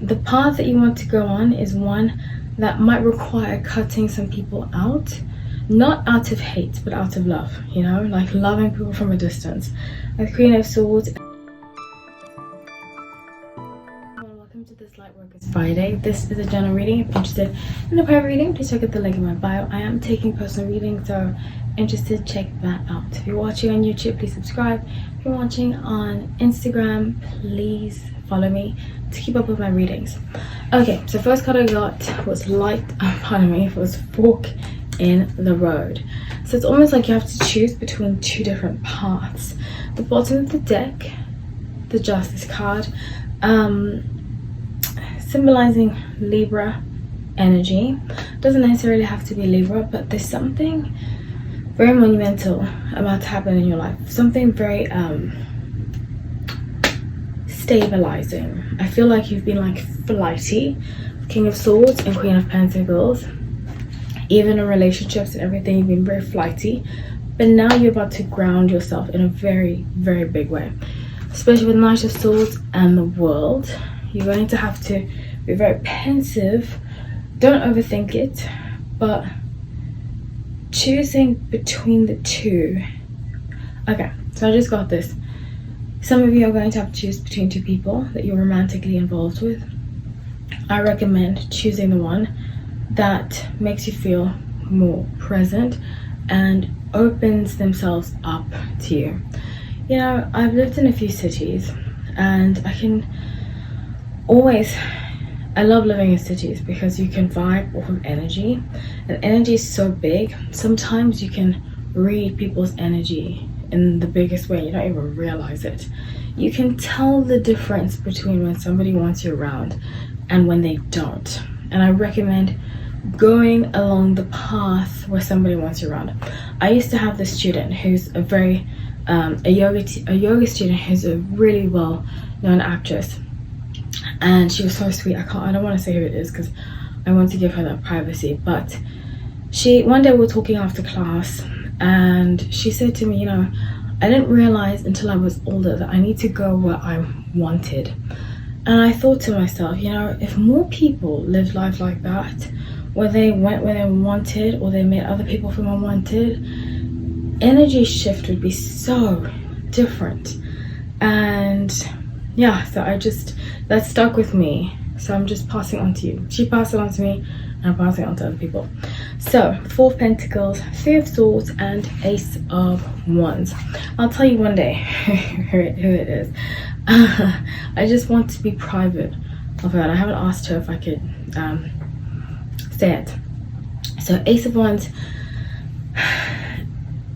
the path that you want to go on is one that might require cutting some people out, not out of hate but out of love, you know, like loving people from a distance. The Queen of Swords. Welcome to this Lightworker Friday. This is a general reading. If you're interested in a private reading, please check out the link in my bio. I am taking personal readings, so interested, check that out. If you're watching on YouTube, please subscribe. If you're watching on Instagram, please follow me to keep up with my readings. Okay, so first card I got was was fork in the road. So it's almost like you have to choose between two different paths. The bottom of the deck, the Justice card, symbolizing Libra energy. Doesn't necessarily have to be Libra, but there's something very monumental about to happen in your life. Something very stabilizing. I feel like you've been like flighty. King of Swords and Queen of Pentacles. Even in relationships and everything, you've been very flighty. But now you're about to ground yourself in a very, very big way. Especially with Knight of Swords and the World. You're going to have to be very pensive. Don't overthink it. But choosing between the two. Okay, so I just got this. Some of you are going to have to choose between two people that you're romantically involved with. I recommend choosing the one that makes you feel more present and opens themselves up to you. You know, I've lived in a few cities and I love living in cities because you can vibe off of energy, and energy is so big. Sometimes you can read people's energy in the biggest way, you don't even realize it. You can tell the difference between when somebody wants you around and when they don't. And I recommend going along the path where somebody wants you around. I used to have this student who's a very a yoga student who's a really well known actress, and she was so sweet. I don't want to say who it is because I want to give her that privacy, but one day we were talking after class and she said to me, you know, I didn't realize until I was older that I need to go where I'm wanted. And I thought to myself, you know, if more people lived life like that, where they went where they wanted or they made other people feel unwanted, energy shift would be so different. And yeah, so that stuck with me. So I'm just passing on to you. She passed it on to me and I'm passing it on to other people. So 4 of Pentacles, 3 of Swords and Ace of Wands. I'll tell you one day who it is. I just want to be private of her, and I haven't asked her if I could say it. So Ace of Wands,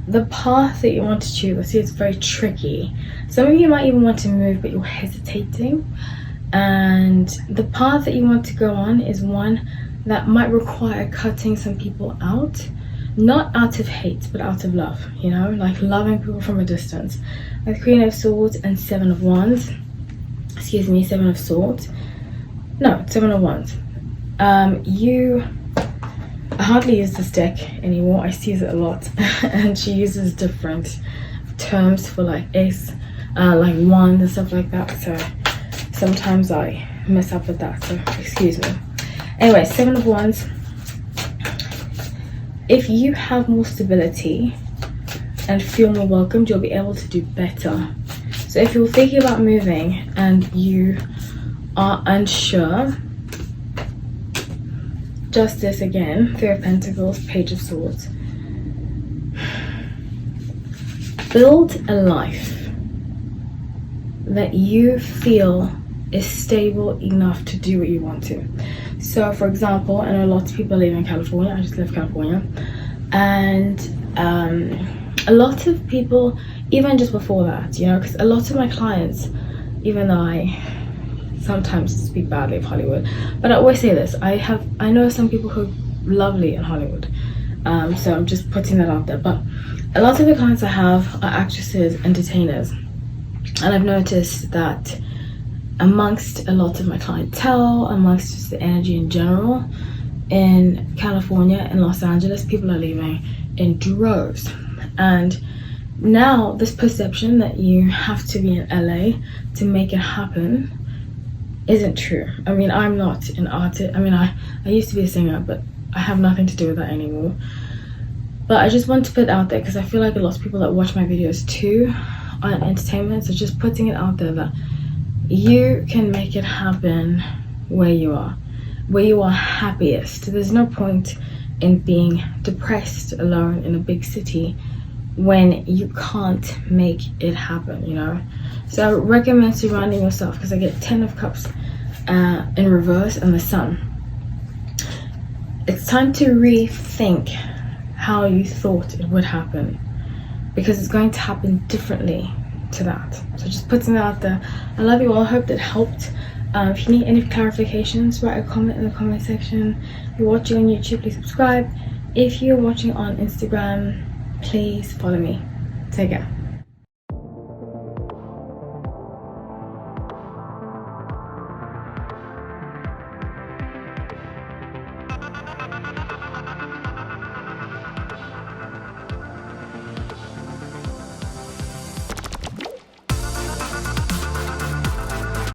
the path that you want to choose, I see it's very tricky. Some of you might even want to move but you're hesitating, and the path that you want to go on is one that might require cutting some people out, not out of hate but out of love, you know, like loving people from a distance. The Queen of Swords and 7 of Wands, 7 of Swords, no, 7 of Wands. I hardly use this deck anymore. I see it a lot and she uses different terms for like ace, like wand and stuff like that, so sometimes I mess up with that, so excuse me. Anyway, 7 of Wands. If you have more stability and feel more welcomed, you'll be able to do better. So if you're thinking about moving and you are unsure, Justice again, 3 of Pentacles, Page of Swords. Build a life that you feel is stable enough to do what you want to. So for example, I know a lot of people live in California. I just left California, and a lot of people, even just before that, you know, because a lot of my clients, even though I sometimes speak badly of Hollywood, but I always say this, I know some people who are lovely in Hollywood, so I'm just putting that out there. But a lot of the clients I have are actresses, entertainers, and I've noticed that amongst a lot of my clientele, amongst just the energy in general, in California and Los Angeles, people are leaving in droves. And now this perception that you have to be in LA to make it happen isn't true. I mean, I'm not an artist. I mean, I used to be a singer, but I have nothing to do with that anymore. But I just want to put it out there because I feel like a lot of people that watch my videos too are entertainment. So just putting it out there that you can make it happen where you are happiest. There's no point in being depressed alone in a big city when you can't make it happen, you know. So I recommend surrounding yourself, because I get 10 of Cups in reverse and the Sun. It's time to rethink how you thought it would happen, because it's going to happen differently to that. So just putting that out there. I love you all. I hope that helped. If you need any clarifications, write a comment in the comment section. If you're watching on YouTube, please subscribe. If you're watching on Instagram, please follow me. Take care.